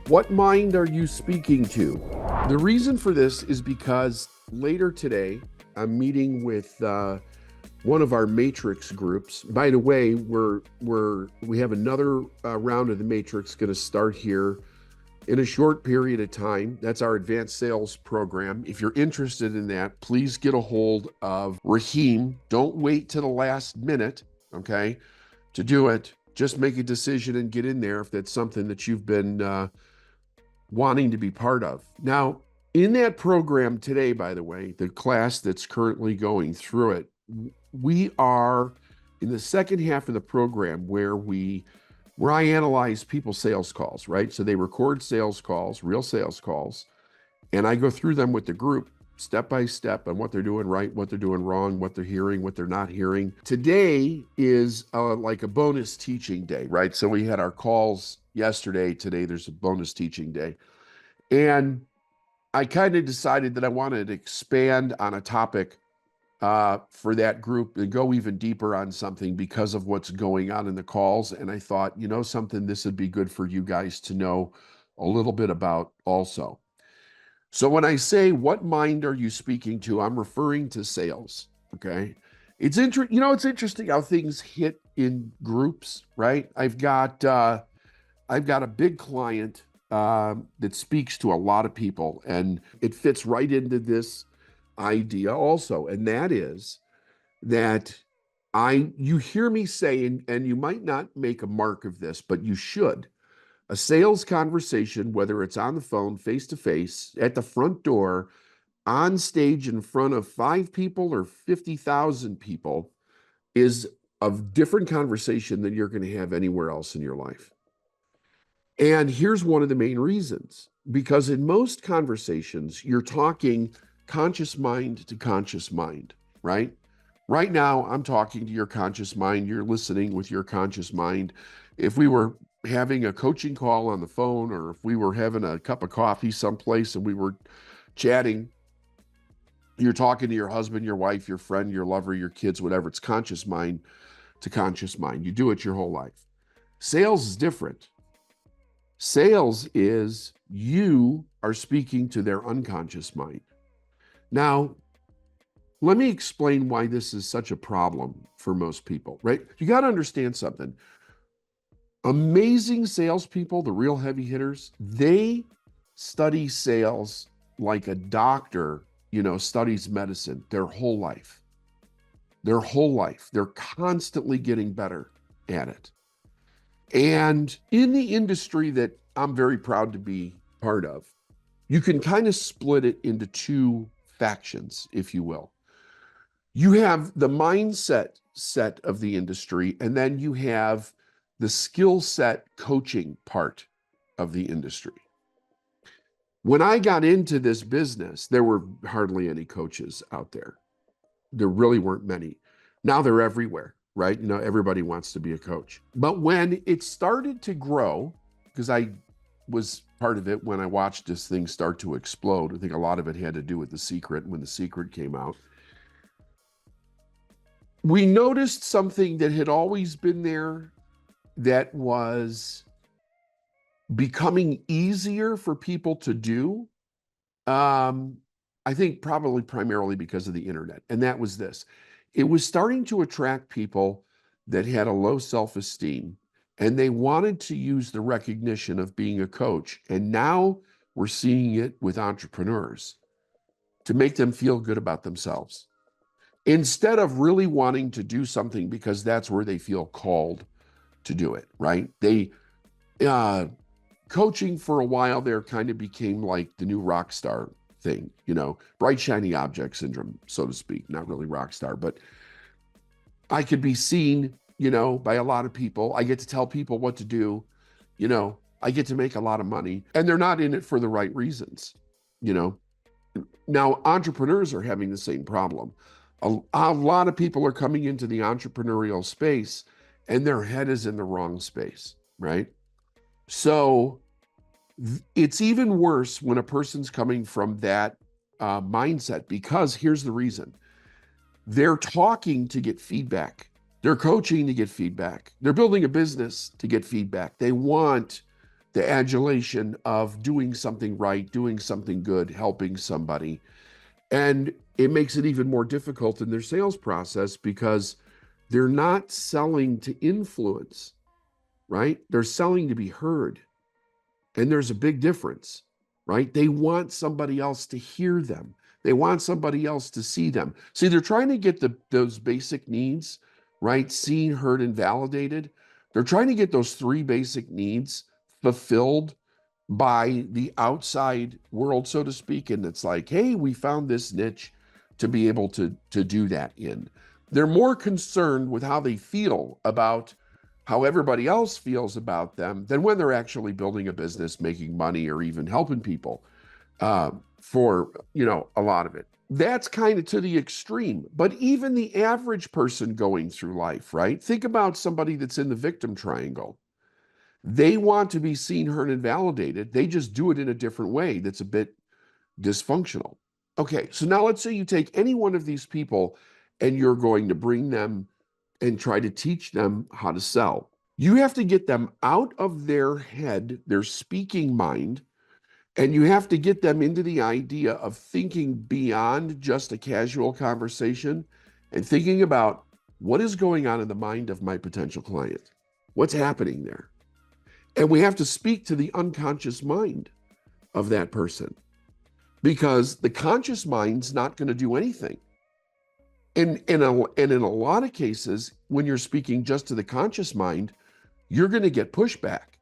What mind are you speaking to? The reason for this is because later today, I'm meeting with one of our matrix groups. By the way, we have another round of the matrix going to start here in a short period of time. That's our advanced sales program. If you're interested in that, please get a hold of Raheem. Don't wait to the last minute, okay, to do it. Just make a decision and get in there if that's something that you've been wanting to be part of. Now, in that program today, by the way, the class that's currently going through it, we are in the second half of the program where I analyze people's sales calls, right? So they record sales calls, real sales calls, and I go through them with the group step by step on what they're doing right, what they're doing wrong, what they're hearing, what they're not hearing. Today is like a bonus teaching day, right? So we had our calls yesterday. Today there's a bonus teaching day. And I kind of decided that I wanted to expand on a topic for that group and go even deeper on something because of what's going on in the calls. And I thought, you know, something this would be good for you guys to know a little bit about also. So when I say what mind are you speaking to, I'm referring to sales. Okay. It's interesting how things hit in groups, right? I've got a big client that speaks to a lot of people, and it fits right into this idea also. And that is that you hear me say, and you might not make a mark of this, but you should. A sales conversation, whether it's on the phone, face to face, at the front door, on stage in front of 5 people or 50,000 people, is a different conversation than you're going to have anywhere else in your life. And here's one of the main reasons, because in most conversations, you're talking conscious mind to conscious mind, right? Right now, I'm talking to your conscious mind. You're listening with your conscious mind. If we were having a coaching call on the phone, or if we were having a cup of coffee someplace and we were chatting, you're talking to your husband, your wife, your friend, your lover, your kids, whatever. It's conscious mind to conscious mind. You do it your whole life. Sales is different. Sales is you are speaking to their unconscious mind. Now, let me explain why this is such a problem for most people, right? You got to understand something. Amazing salespeople, the real heavy hitters, they study sales like a doctor, studies medicine their whole life. Their whole life. They're constantly getting better at it. And in the industry that I'm very proud to be part of, you can kind of split it into two factions, if you will. You have the mindset set of the industry, and then you have the skill set coaching part of the industry. When I got into this business, there were hardly any coaches out there. There really weren't many. Now they're everywhere, right? Everybody wants to be a coach. But when it started to grow, because I was part of it when I watched this thing start to explode, I think a lot of it had to do with The Secret, when The Secret came out. We noticed something that had always been there that was becoming easier for people to do. I think probably primarily because of the internet. And that was this. It was starting to attract people that had a low self-esteem, and they wanted to use the recognition of being a coach. And now we're seeing it with entrepreneurs to make them feel good about themselves, instead of really wanting to do something because that's where they feel called to do it, right? Coaching for a while there kind of became like the new rock star thing, bright, shiny object syndrome, so to speak. Not really rock star, but I could be seen, by a lot of people. I get to tell people what to do. I get to make a lot of money, and they're not in it for the right reasons. Now, entrepreneurs are having the same problem. A lot of people are coming into the entrepreneurial space and their head is in the wrong space, right? So it's even worse when a person's coming from that mindset, because here's the reason. They're talking to get feedback. They're coaching to get feedback. They're building a business to get feedback. They want the adulation of doing something right, doing something good, helping somebody. And it makes it even more difficult in their sales process because they're not selling to influence, right? They're selling to be heard. And there's a big difference, right? They want somebody else to hear them. They want somebody else to see them. See, they're trying to get those basic needs, right? Seen, heard, and validated. They're trying to get those three basic needs fulfilled by the outside world, so to speak. And it's like, hey, we found this niche to be able to do that in. They're more concerned with how they feel about how everybody else feels about them than when they're actually building a business, making money, or even helping people for, a lot of it. That's kind of to the extreme. But even the average person going through life, right? Think about somebody that's in the victim triangle. They want to be seen, heard, and validated. They just do it in a different way that's a bit dysfunctional. Okay, so now let's say you take any one of these people and you're going to bring them and try to teach them how to sell. You have to get them out of their head, their speaking mind, and you have to get them into the idea of thinking beyond just a casual conversation and thinking about what is going on in the mind of my potential client. What's happening there? And we have to speak to the unconscious mind of that person because the conscious mind's not going to do anything. And in a lot of cases, when you're speaking just to the conscious mind, you're going to get pushback.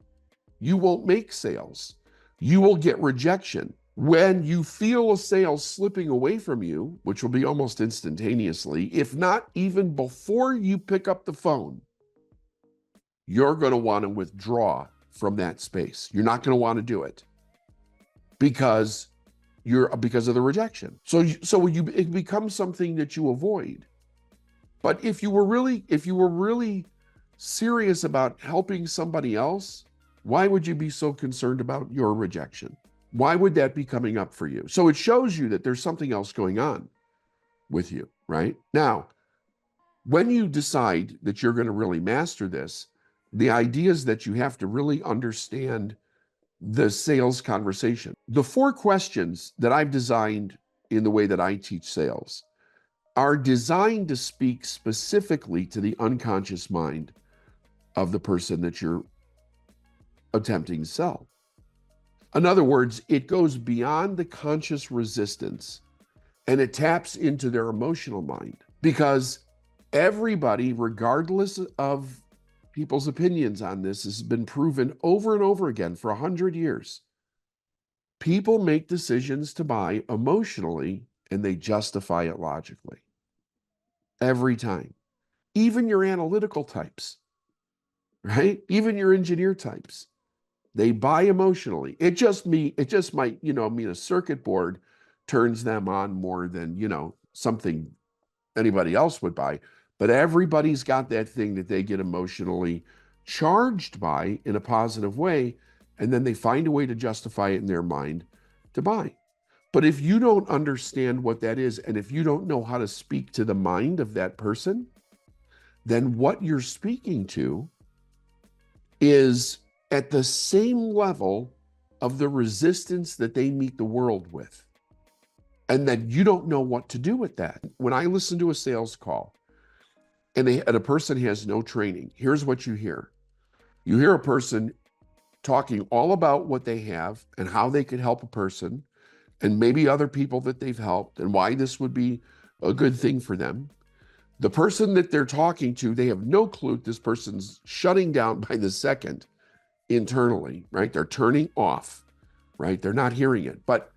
You won't make sales. You will get rejection. When you feel a sale slipping away from you, which will be almost instantaneously, if not even before you pick up the phone, you're going to want to withdraw from that space. You're not going to want to do it because of the rejection. So it becomes something that you avoid. But if you were really serious about helping somebody else, why would you be so concerned about your rejection? Why would that be coming up for you? So it shows you that there's something else going on with you, right? Now, when you decide that you're going to really master this, the idea is that you have to really understand the sales conversation. The 4 questions that I've designed in the way that I teach sales are designed to speak specifically to the unconscious mind of the person that you're attempting to sell. In other words, it goes beyond the conscious resistance and it taps into their emotional mind because everybody, regardless of people's opinions on this, has been proven over and over again for 100 years. People make decisions to buy emotionally and they justify it logically. Every time. Even your analytical types, right? Even your engineer types, they buy emotionally. It just might, mean a circuit board turns them on more than, something anybody else would buy. But everybody's got that thing that they get emotionally charged by in a positive way, and then they find a way to justify it in their mind to buy. But if you don't understand what that is, and if you don't know how to speak to the mind of that person, then what you're speaking to is at the same level of the resistance that they meet the world with. And then you don't know what to do with that. When I listen to a sales call and a person has no training, here's what you hear. You hear a person talking all about what they have and how they could help a person and maybe other people that they've helped and why this would be a good thing for them. The person that they're talking to, they have no clue this person's shutting down by the second internally, right? They're turning off, right? They're not hearing it, but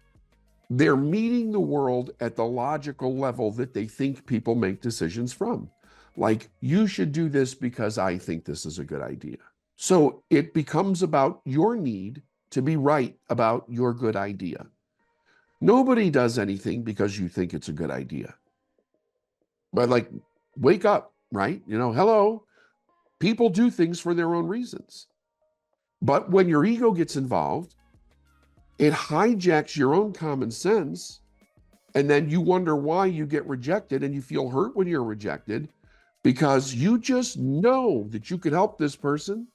they're meeting the world at the logical level that they think people make decisions from. Like, you should do this because I think this is a good idea. So it becomes about your need to be right about your good idea. Nobody does anything because you think it's a good idea. But like, wake up, right? Hello. People do things for their own reasons. But when your ego gets involved, it hijacks your own common sense. And then you wonder why you get rejected and you feel hurt when you're rejected because you just know that you could help this person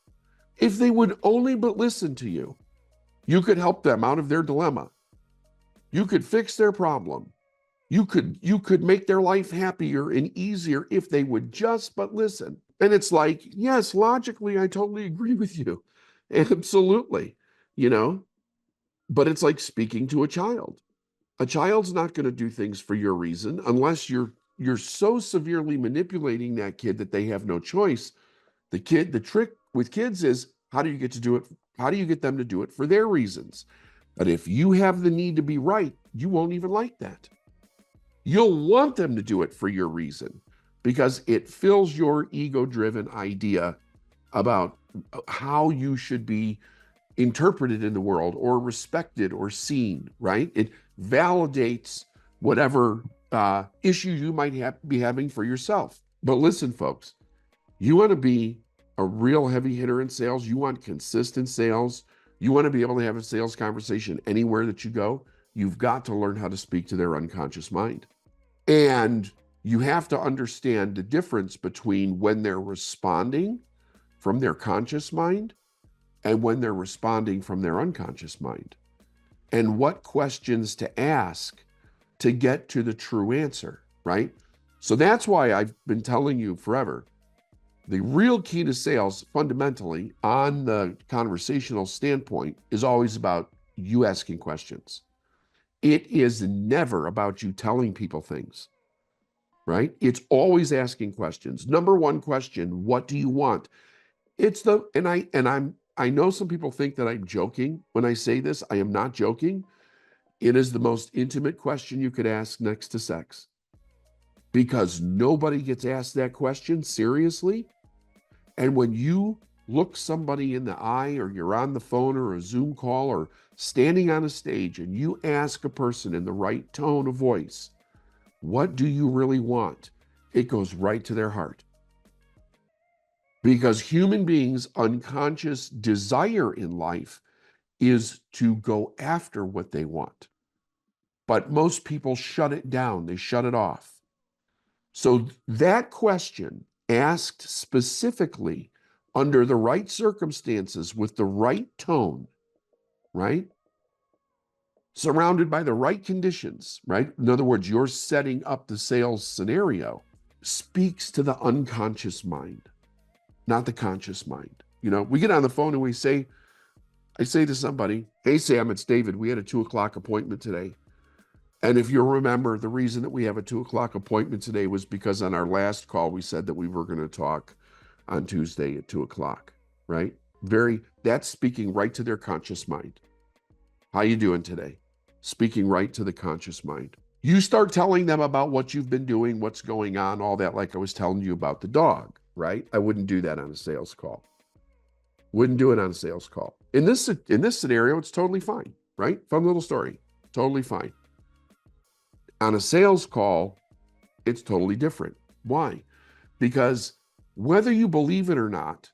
if they would only but listen to you. You could help them out of their dilemma. You could fix their problem. You could make their life happier and easier if they would just but listen. And it's like, yes, logically, I totally agree with you. Absolutely, you know, but it's like speaking to a child. A child's not going to do things for your reason unless you're so severely manipulating that kid that they have no choice. The trick with kids is how do you get to do it? How do you get them to do it for their reasons? But if you have the need to be right, you won't even like that. You'll want them to do it for your reason because it fills your ego-driven idea about how you should be interpreted in the world or respected or seen, right? It validates whatever issue you might be having for yourself. But listen, folks, you want to be a real heavy hitter in sales. You want consistent sales. You want to be able to have a sales conversation anywhere that you go. You've got to learn how to speak to their unconscious mind. And you have to understand the difference between when they're responding from their conscious mind and when they're responding from their unconscious mind, and what questions to ask to get to the true answer, right? So that's why I've been telling you forever, the real key to sales fundamentally on the conversational standpoint is always about you asking questions. It is never about you telling people things, right? It's always asking questions. Number one question, what do you want? It's the, I know some people think that I'm joking when I say this. I am not joking. It is the most intimate question you could ask next to sex, because nobody gets asked that question seriously. And when you look somebody in the eye, or you're on the phone or a Zoom call or standing on a stage, and you ask a person in the right tone of voice, what do you really want? It goes right to their heart. Because human beings' unconscious desire in life is to go after what they want. But most people shut it down, they shut it off. So that question, asked specifically under the right circumstances with the right tone, right? Surrounded by the right conditions, right? In other words, you're setting up the sales scenario, speaks to the unconscious mind, not the conscious mind. You know, we get on the phone and I say to somebody, hey, Sam, it's David. We had a 2:00 appointment today. And if you remember, the reason that we have a 2:00 appointment today was because on our last call, we said that we were going to talk on Tuesday at 2:00, right? That's speaking right to their conscious mind. How you doing today? Speaking right to the conscious mind. You start telling them about what you've been doing, what's going on, all that, like I was telling you about the dog, right? I wouldn't do that on a sales call. Wouldn't do it on a sales call. In this scenario, it's totally fine, right? Fun little story, totally fine. On a sales call, it's totally different. Why? Because whether you believe it or not,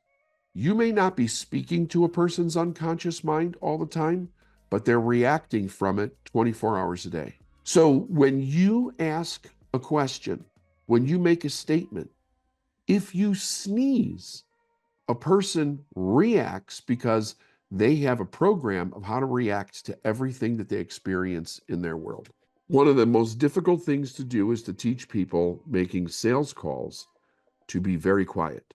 you may not be speaking to a person's unconscious mind all the time, but they're reacting from it 24 hours a day. So when you ask a question, when you make a statement, if you sneeze, a person reacts because they have a program of how to react to everything that they experience in their world. One of the most difficult things to do is to teach people making sales calls to be very quiet,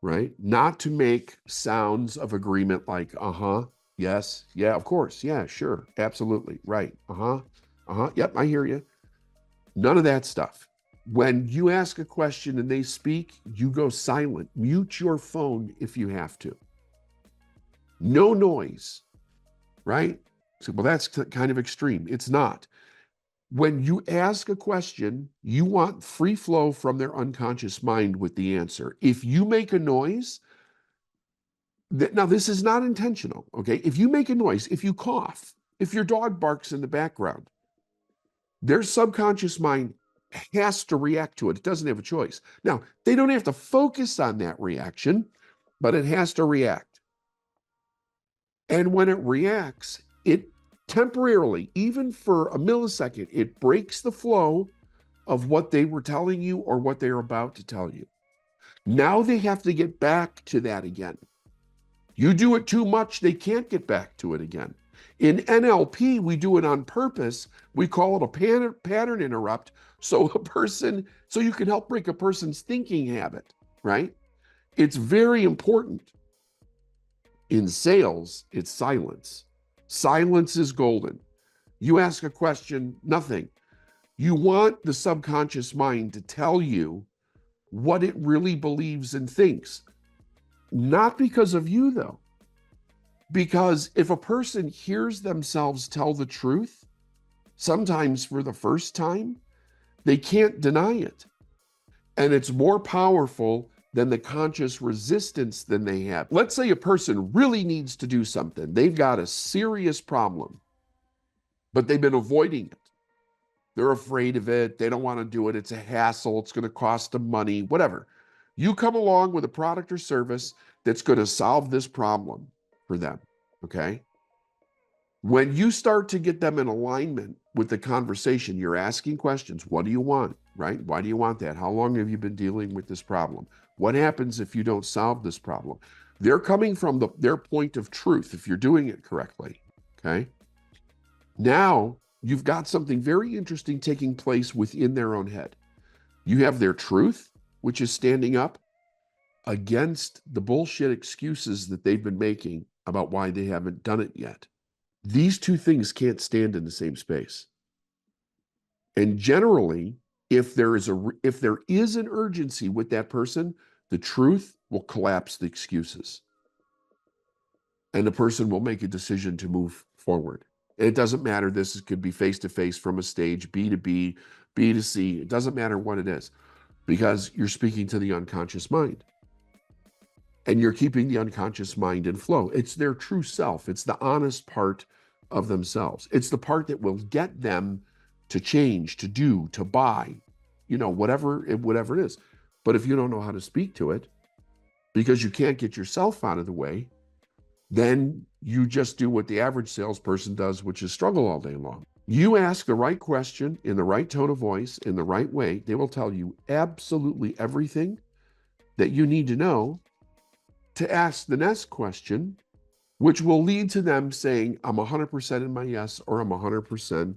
right? Not to make sounds of agreement like, uh-huh, yes, yeah, of course, yeah, sure, absolutely, right, uh-huh, yep, I hear you. None of that stuff. When you ask a question and they speak, you go silent. Mute your phone if you have to. No noise, right? So, well, that's kind of extreme. It's not. When you ask a question, you want free flow from their unconscious mind with the answer. If you make a noise, now this is not intentional, okay? If you make a noise, if you cough, if your dog barks in the background, their subconscious mind has to react to it. It doesn't have a choice. Now, they don't have to focus on that reaction, but it has to react. And when it reacts, it temporarily, even for a millisecond, it breaks the flow of what they were telling you or what they're about to tell you. Now they have to get back to that again. You do it too much, they can't get back to it again. In NLP, we do it on purpose. We call it a pattern interrupt. So you can help break a person's thinking habit, right? It's very important. In sales, it's silence. Silence is golden. You ask a question, nothing. You want the subconscious mind to tell you what it really believes and thinks. Not because of you, though. Because if a person hears themselves tell the truth, sometimes for the first time, they can't deny it. And it's more powerful than the conscious resistance than they have. Let's say a person really needs to do something. They've got a serious problem, but they've been avoiding it. They're afraid of it. They don't want to do it. It's a hassle. It's going to cost them money, whatever. You come along with a product or service that's going to solve this problem for them, okay? When you start to get them in alignment with the conversation, you're asking questions. What do you want, right? Why do you want that? How long have you been dealing with this problem? What happens if you don't solve this problem? They're coming from their point of truth if you're doing it correctly, okay? Now, you've got something very interesting taking place within their own head. You have their truth, which is standing up against the bullshit excuses that they've been making about why they haven't done it yet. These two things can't stand in the same space. And generally, if there is an urgency with that person, the truth will collapse the excuses. And the person will make a decision to move forward. And it doesn't matter, this could be face-to-face from a stage, B2B, B2C, it doesn't matter what it is, because you're speaking to the unconscious mind. And you're keeping the unconscious mind in flow. It's their true self. It's the honest part of themselves. It's the part that will get them to change, to do, to buy, whatever it is. But if you don't know how to speak to it, because you can't get yourself out of the way, then you just do what the average salesperson does, which is struggle all day long. You ask the right question in the right tone of voice, in the right way, they will tell you absolutely everything that you need to know to ask the next question, which will lead to them saying, I'm 100% in my yes, or I'm 100%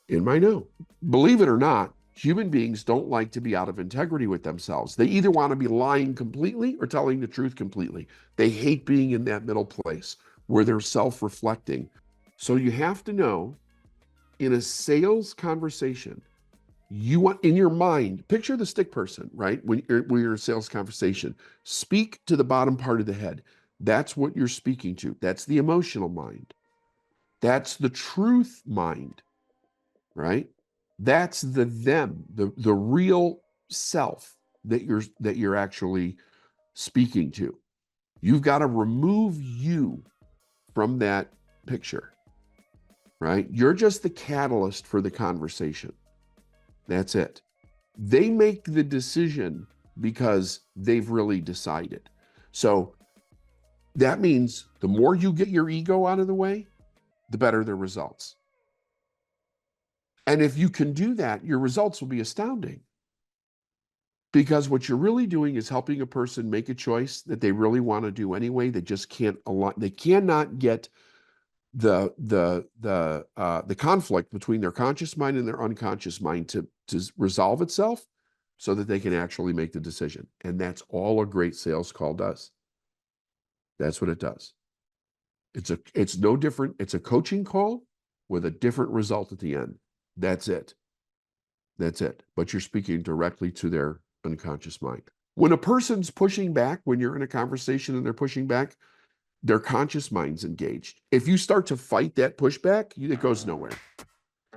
in my no. Believe it or not, human beings don't like to be out of integrity with themselves. They either want to be lying completely or telling the truth completely. They hate being in that middle place where they're self-reflecting. So you have to know, in a sales conversation, you want in your mind, picture the stick person, right? When you're in a sales conversation, speak to the bottom part of the head. That's what you're speaking to. That's the emotional mind. That's the truth mind, right? That's the them, the real self that you're actually speaking to. You've got to remove you from that picture, right? You're just the catalyst for the conversation. That's it. They make the decision because they've really decided. So that means the more you get your ego out of the way, the better the results. And if you can do that, your results will be astounding. Because what you're really doing is helping a person make a choice that they really want to do anyway. They just can't align. They cannot get the conflict between their conscious mind and their unconscious mind to resolve itself so that they can actually make the decision. And that's all a great sales call does. That's what it does. It's no different. It's a coaching call with a different result at the end. That's it. That's it. But you're speaking directly to their unconscious mind. When a person's pushing back, when you're in a conversation and they're pushing back, their conscious mind's engaged. If you start to fight that pushback, it goes nowhere.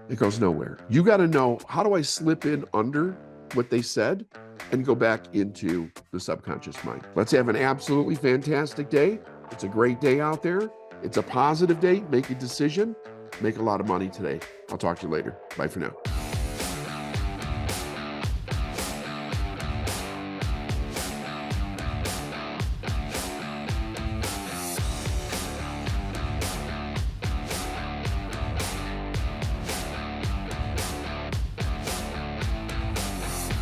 It goes nowhere. You got to know, how do I slip in under what they said and go back into the subconscious mind? Let's have an absolutely fantastic day. It's a great day out there. It's a positive day. Make a decision. Make a lot of money today. I'll talk to you later. Bye for now.